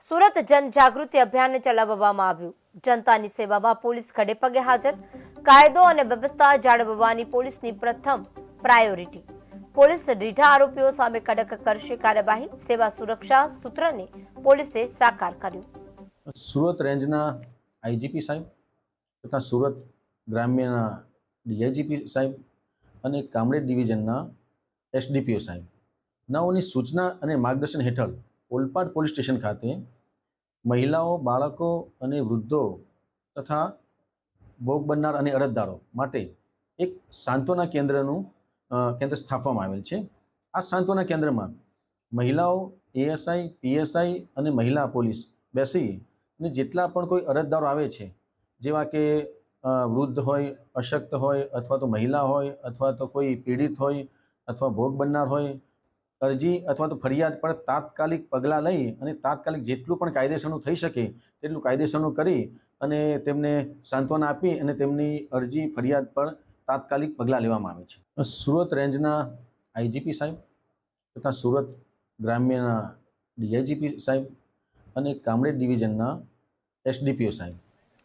સુરત જનજાગૃતિ અભિયાન ચલાવવામાં આવ્યું। જનતાની સેવામાં પોલીસ ખડે પગે હાજર। કાયદો અને વ્યવસ્થા જાળવવાની પોલીસની પ્રથમ પ્રાયોરિટી। પોલીસ રીઢા આરોપીઓ સામે કડક કરશે કાર્યવાહી। સેવા સુરક્ષા સૂત્રને પોલીસે સાકાર કર્યું। સુરત રેન્જના આઈજીપી સાહેબ તથા સુરત ગ્રામ્યના ડીઆઈજીપી સાહેબ અને કામરેજ ડિવિઝનના એસડીપીઓ સાહેબ નાઓની સૂચના અને માર્ગદર્શન હેઠળ ઓલપાડ પોલીસ સ્ટેશન ખાતે મહિલાઓ, બાળકો અને વૃદ્ધો તથા ભોગ બનનાર અને અરજદારો માટે એક સાંત્વના કેન્દ્ર સ્થાપવામાં આવેલ છે। આ સાંત્વના કેન્દ્રમાં મહિલાઓ, એએસઆઈ, પીએસઆઈ અને મહિલા પોલીસ બેસી અને જેટલા પણ કોઈ અરજદારો આવે છે, જેવા કે વૃદ્ધ હોય, અશક્ત હોય, અથવા તો મહિલા હોય, અથવા તો કોઈ પીડિત હોય, અથવા ભોગ બનનાર હોય, અરજી અથવા તો ફરિયાદ પર તાત્કાલિક પગલાં લઈ અને તાત્કાલિક જેટલું પણ કાયદેસરનું થઈ શકે તેટલું કાયદેસરનું કરી અને તેમને સાંત્વના આપી અને તેમની અરજી ફરિયાદ પર તાત્કાલિક પગલાં લેવામાં આવે છે। સુરત રેન્જના આઈજીપી સાહેબ તથા સુરત ગ્રામ્યના ડીઆઈજીપી સાહેબ અને કામરેજ ડિવિઝનના એસડીપીઓ સાહેબ